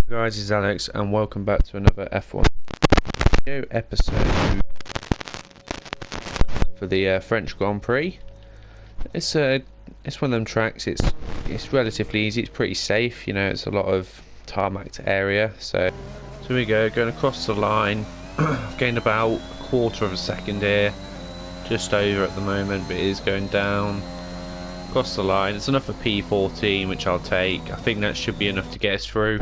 Guys, it's Alex and welcome back to another F1 video episode for the French Grand Prix. It's one of them tracks. It's relatively easy. It's pretty safe. You know, it's a lot of tarmac area. So here we go, going across the line. I've gained about a quarter of a second here, just over at the moment, but it is going down across the line. It's enough for P14, which I'll take. I think that should be enough to get us through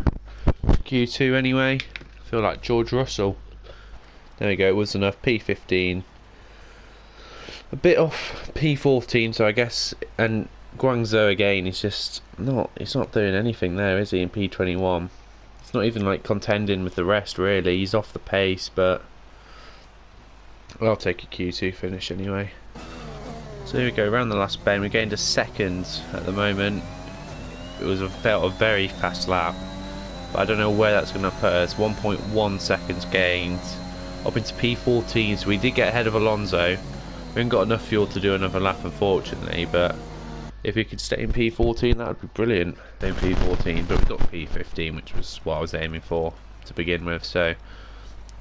Q2 anyway. I feel like George Russell. There we go, it was enough. P15, a bit off P14, so I guess. And Guangzhou again, he's not doing anything there, is he, in P21? It's not even like contending with the rest really. He's off the pace, but I'll take a Q2 finish anyway. So here we go, around the last bend. We gained a second at the moment. It felt a very fast lap, but I don't know where that's going to put us. 1.1 seconds gained up into P14, so we did get ahead of Alonso. We haven't got enough fuel to do another lap, unfortunately, but if we could stay in P14, that would be brilliant. In P14, but we got P15, which was what I was aiming for to begin with. So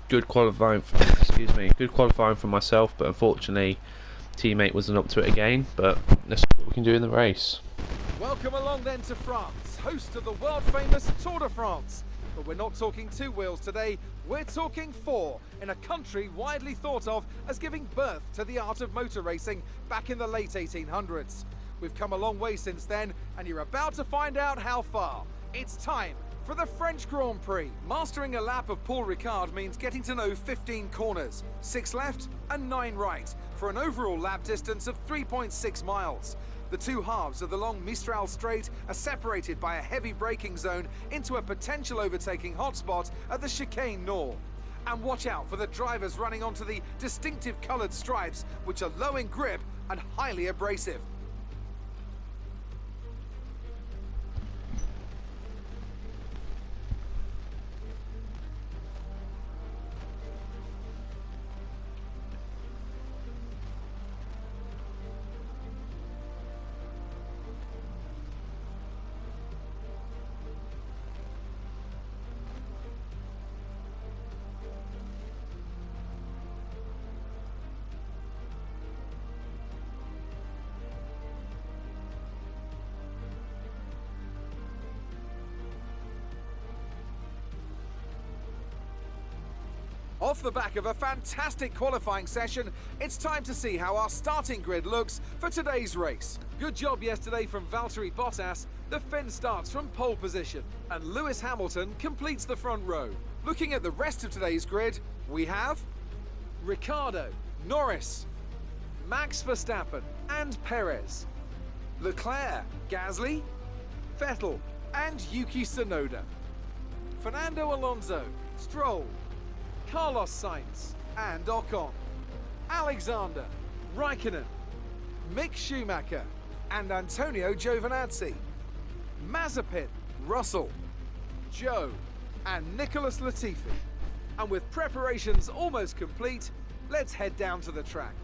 good qualifying. Excuse me, good qualifying for myself, but unfortunately, teammate wasn't up to it again. But let's see what we can do in the race. Welcome along then to France, host of the world famous Tour de France. But we're not talking two wheels today, we're talking four, in a country widely thought of as giving birth to the art of motor racing back in the late 1800s. We've come a long way since then, and you're about to find out how far. It's time for the French Grand Prix. Mastering a lap of Paul Ricard means getting to know 15 corners, 6 left and 9 right, for an overall lap distance of 3.6 miles. The two halves of the long Mistral Straight are separated by a heavy braking zone into a potential overtaking hotspot at the Chicane Nord. And watch out for the drivers running onto the distinctive coloured stripes, which are low in grip and highly abrasive. Off the back of a fantastic qualifying session, it's time to see how our starting grid looks for today's race. Good job yesterday from Valtteri Bottas. The Finn starts from pole position, and Lewis Hamilton completes the front row. Looking at the rest of today's grid, we have Ricciardo, Norris, Max Verstappen and Perez, Leclerc, Gasly, Vettel and Yuki Tsunoda, Fernando Alonso, Stroll, Carlos Sainz and Ocon, Alexander, Raikkonen, Mick Schumacher and Antonio Giovinazzi, Mazepin, Russell, Joe and Nicholas Latifi. And with preparations almost complete, let's head down to the track.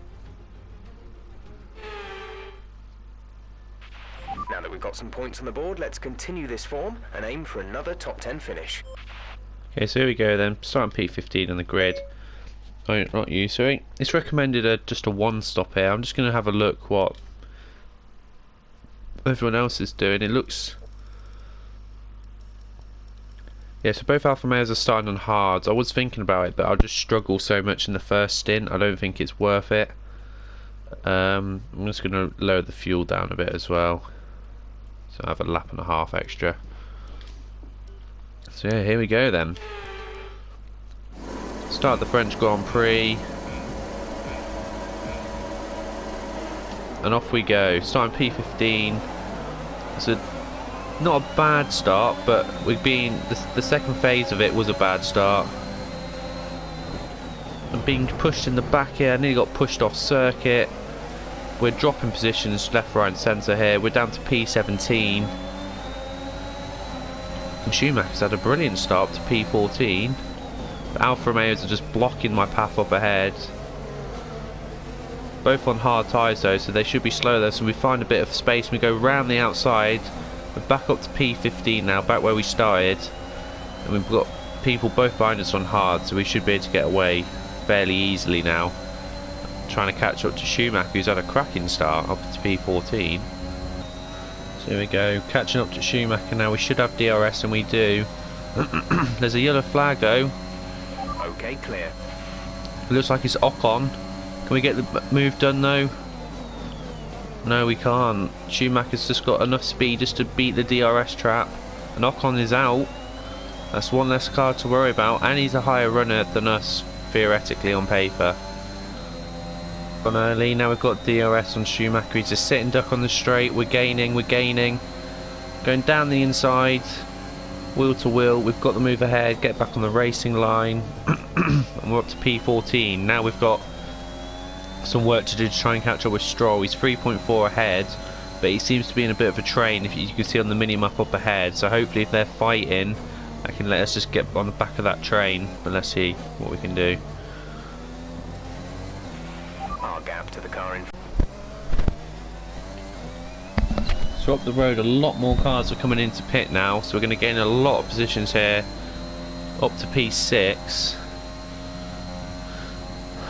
Now that we've got some points on the board, let's continue this form and aim for another top 10 finish. Okay, so here we go then, starting P15 on the grid. Oh, not you, sorry. It's recommended just a one stop here. I'm just going to have a look what everyone else is doing. It looks... Yeah, so both Alfa Romeos are starting on hards. I was thinking about it, but I'll just struggle so much in the first stint. I don't think it's worth it. I'm just going to lower the fuel down a bit as well. So I have a lap and a half extra. So yeah, here we go then. Start the French Grand Prix. And off we go. Starting P15. It's not a bad start, but the second phase of it was a bad start. I'm being pushed in the back here. I nearly got pushed off circuit. We're dropping positions left, right and centre here. We're down to P17. And Schumacher's had a brilliant start to P14. The Alfa Romeos are just blocking my path up ahead. Both on hard tyres though, so they should be slow there. So we find a bit of space and we go round the outside. We're back up to P15 now, back where we started. and we've got people both behind us on hard, so we should be able to get away fairly easily now. Trying to catch up to Schumacher, who's had a cracking start up to P14. So here we go, catching up to Schumacher now. We should have DRS, and we do. There's a yellow flag though. Okay, clear. It looks like it's Ocon. Can we get the move done though? No, we can't. Schumacher's just got enough speed just to beat the DRS trap, and Ocon is out. That's one less car to worry about, and he's a higher runner than us, theoretically, on paper. Gone early, now we've got DRS on Schumacher. He's just sitting duck on the straight. We're gaining. Going down the inside, wheel to wheel. We've got the move ahead, get back on the racing line. And we're up to P14. Now we've got some work to do to try and catch up with Stroll. He's 3.4 ahead, but he seems to be in a bit of a train, if you can see on the mini-map up ahead. So hopefully if they're fighting, I can let us just get on the back of that train. But let's see what we can do. Our gap to the car in. So up the road, a lot more cars are coming into pit now, so we're going to gain a lot of positions here. Up to P6.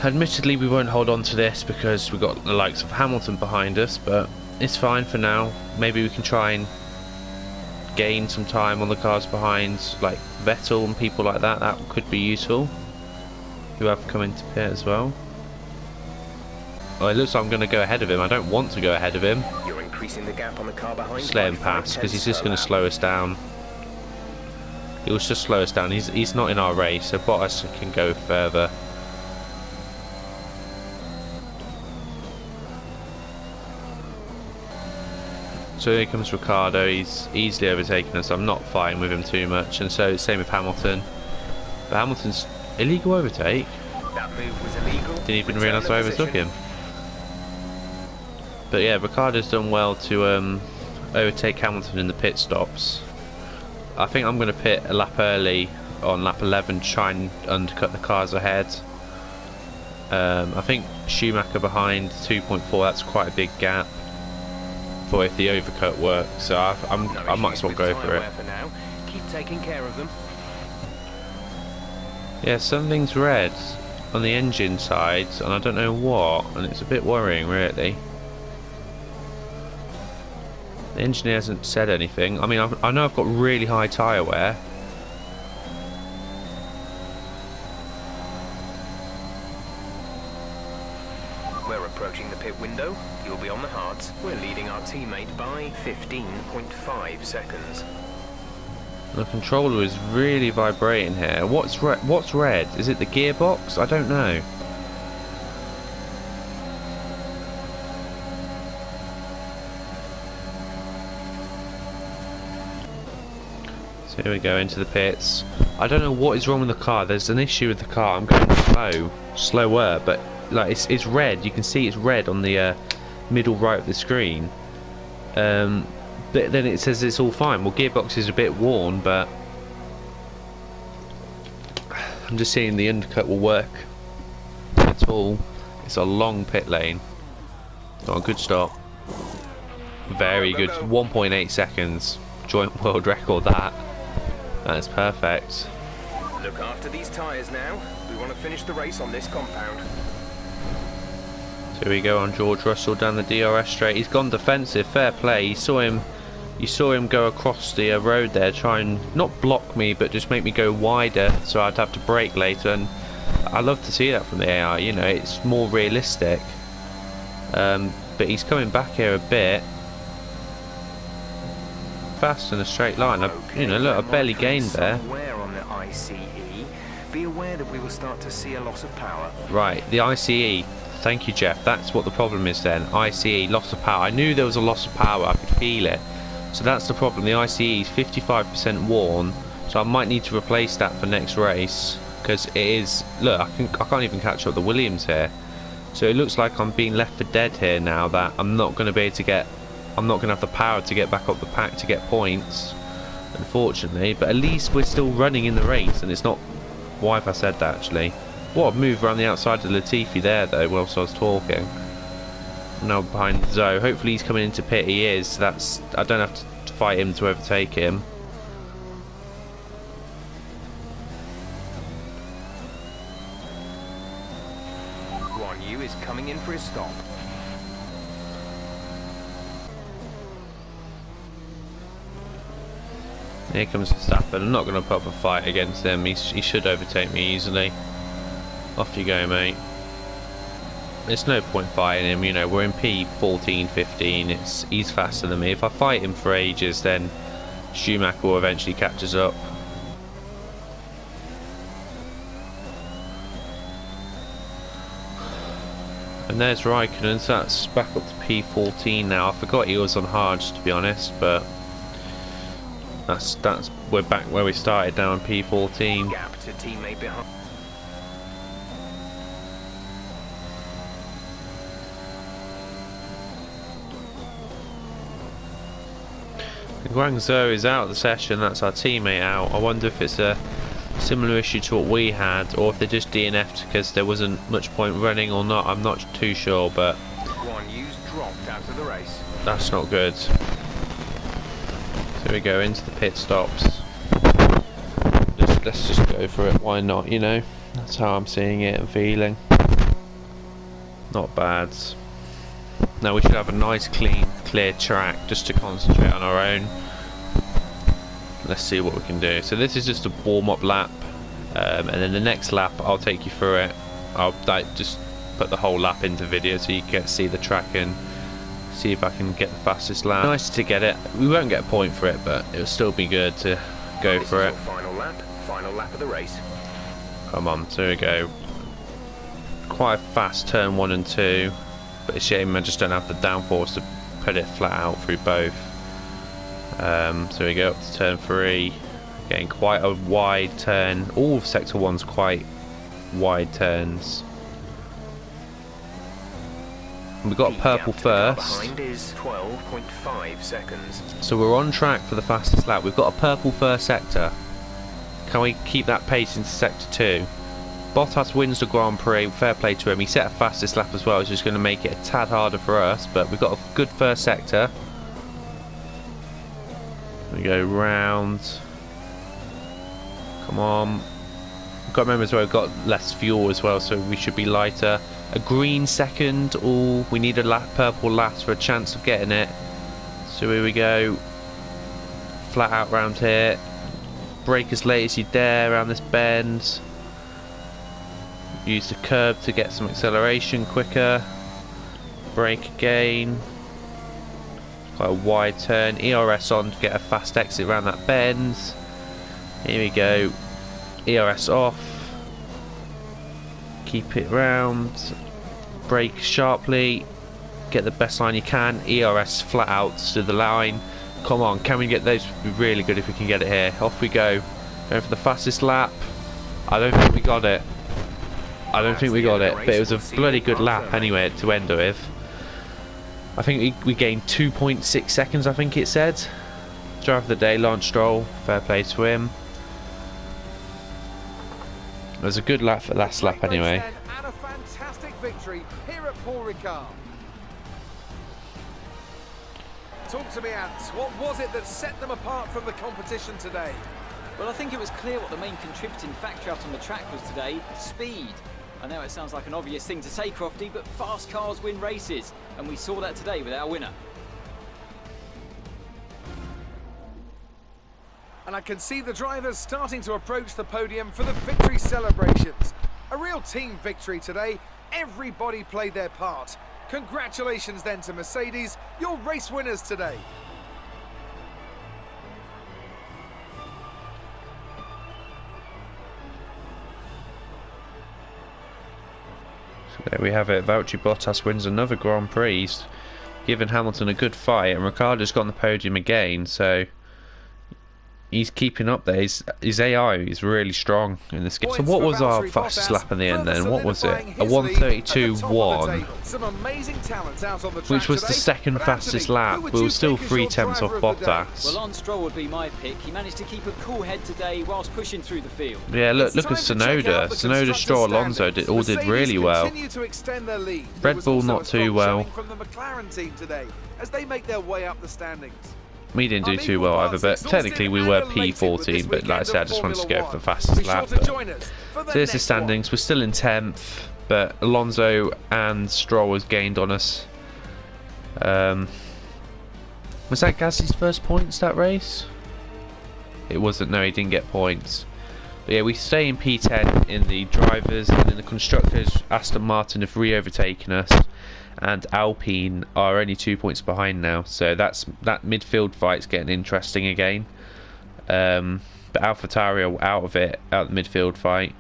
Admittedly, we won't hold on to this because we've got the likes of Hamilton behind us, but it's fine for now. Maybe we can try and gain some time on the cars behind, like Vettel and people like that. That could be useful, who have come into pit as well. Oh, it looks like I'm going to go ahead of him. I don't want to go ahead of him. You're increasing the gap on the car behind. Just let him pass, because he's just going to slow us down. He'll just slow us down. He's not in our race, so Bottas can go further. So here comes Ricciardo. He's easily overtaken us. I'm not fighting with him too much, and so same with Hamilton. But Hamilton's illegal overtake. That move was illegal. Didn't even realise I overtook him. But yeah, Ricciardo's done well to overtake Hamilton in the pit stops. I think I'm going to pit a lap early on lap 11 to try and undercut the cars ahead. I think Schumacher behind 2.4, that's quite a big gap for if the overcut works, so I might as well go for it. For now. Keep taking care of them. Yeah, something's red on the engine side, and I don't know what, and it's a bit worrying really. The engineer hasn't said anything. I mean, I know I've got really high tyre wear. We're approaching the pit window. You'll be on the hards. We're leading our teammate by 15.5 seconds. The controller is really vibrating here. What's red? Is it the gearbox? I don't know. So here we go into the pits. I don't know what is wrong with the car. There's an issue with the car. I'm going slower, but like it's red. You can see it's red on the middle right of the screen. But then it says it's all fine. Well, gearbox is a bit worn, but I'm just seeing the undercut will work at all. It's a long pit lane. Oh, good stop. Very good. 1.8 seconds. Joint world record that. That's perfect. Look after these tyres now. We want to finish the race on this compound. So we go on George Russell down the DRS straight. He's gone defensive. Fair play. You saw him go across the road there, try and not block me, but just make me go wider, so I'd have to brake later. And I love to see that from the AI. You know, it's more realistic. But he's coming back here a bit. Fast in a straight line. You know, look, I barely gained there. On the ICE, be aware that we will start to see a loss of power. Right, the ICE. Thank you, Jeff. That's what the problem is then. ICE, loss of power. I knew there was a loss of power. I could feel it. So that's the problem. The ICE is 55% worn. So I might need to replace that for next race, because it is. Look, I can't even catch up the Williams here. So it looks like I'm being left for dead here now. That I'm not going to be able to get. I'm not going to have the power to get back up the pack to get points, unfortunately. But at least we're still running in the race, and it's not. Why have I said that actually? What a move around the outside of Latifi there though, whilst I was talking. Now behind Zoe. Hopefully he's coming into pit. He is. So that's. I don't have to fight him to overtake him. Guan Yu is coming in for his stop. Here comes Verstappen. I'm not going to put up a fight against him. He should overtake me easily. Off you go, mate. There's no point fighting him. You know, we're in P14, 15. He's faster than me. If I fight him for ages, then Schumacher will eventually catch us up. And there's Raikkonen, so that's back up to P14 now. I forgot he was on hards, to be honest, but that's we're back where we started now in P14. Gap to teammate behind. Guangzhou is out of the session. That's our teammate out. I wonder if it's a similar issue to what we had, or if they just DNF'd because there wasn't much point running or not. I'm not too sure, but Guan Yu's dropped out of the race. that's not good. So we go into the pit stops. Let's just go for it. Why not? You know, that's how I'm seeing it and feeling. Not bad. Now we should have a nice, clean, clear track just to concentrate on our own. Let's see what we can do. So this is just a warm-up lap, and then the next lap I'll take you through it. I'll just put the whole lap into video so you can see the track and see if I can get the fastest lap. Nice to get it. We won't get a point for it, but it'll still be good to go for it. Final lap of the race. Come on, so we go. Quite a fast turn 1 and 2, but it's a shame I just don't have the downforce to put it flat out through both. So we go up to turn 3, getting quite a wide turn. All of sector 1's quite wide turns. We've got purple first. Behind is 12.5 seconds. So we're on track for the fastest lap. We've got a purple first sector. Can we keep that pace into sector 2? Bottas wins the Grand Prix. Fair play to him. He set a fastest lap as well. It's just going to make it a tad harder for us. But we've got a good first sector. We go round. Come on. We've got to remember as well, we've got less fuel as well, so we should be lighter. A green second. Oh, we need a purple last for a chance of getting it. So here we go. Flat out round here. Brake as late as you dare around this bend. Use the curb to get some acceleration quicker. Brake again. Quite a wide turn. ERS on to get a fast exit around that bend. Here we go. ERS off. Keep it round. Brake sharply. Get the best line you can. ERS flat out to the line. Come on, can we get those? Would be really good if we can get it here. Off we go. Going for the fastest lap. I don't think we got it. I don't think we got it, but it was a bloody good lap anyway to end with. I think we gained 2.6 seconds, I think it said. Driver of the day, Lance Stroll. Fair play to him. It was a good lap for the last lap anyway. And a fantastic victory here at Paul Ricard. Talk to me, Ant. What was it that set them apart from the competition today? Well, I think it was clear what the main contributing factor out on the track was today: speed. I know it sounds like an obvious thing to say, Crofty, but fast cars win races, and we saw that today with our winner. And I can see the drivers starting to approach the podium for the victory celebrations. A real team victory today. Everybody played their part. Congratulations then to Mercedes, your race winners today. There we have it. Valtteri Bottas wins another Grand Prix. He's given Hamilton a good fight, and Ricciardo's got on the podium again, so he's keeping up there. His AI is really strong in this game. So what was our fastest lap in the end then? What was it? A 1:32.1, which was the second fastest lap. We were still 3/10 off Bottas. Well, Lance Stroll would be my pick. He managed to keep a cool head today whilst pushing through the field. Yeah, look at Tsunoda. Tsunoda, Stroll, Alonso all did really well. Red Bull not too well. From the McLaren team today as they make their way up the standings. We didn't do too well either, but technically we were P14, but like I said, I just wanted to go for the fastest lap. So here's the standings. We're still in 10th. but Alonso and Stroll has gained on us. Was that Gasly's first points that race? It wasn't. No, he didn't get points. But yeah, we stay in P10 in the drivers, and in the constructors, Aston Martin have re-overtaken us, and Alpine are only 2 points behind now. So that midfield fight's getting interesting again. But AlphaTauri are out of it, out of the midfield fight.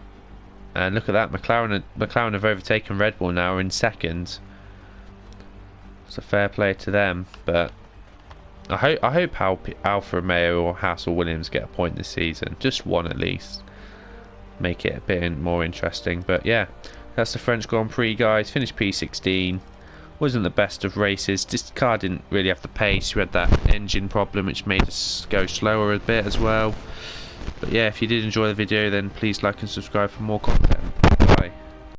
And look at that, McLaren have overtaken Red Bull now, are in second. It's a fair play to them, but I hope Alfa Romeo or Haas or Williams get a point this season, just one at least. Make it a bit more interesting. But yeah, that's the French Grand Prix, guys. Finished P16. Wasn't the best of races. This car didn't really have the pace. We had that engine problem which made us go slower a bit as well. But yeah, if you did enjoy the video, then please like and subscribe for more content. Bye.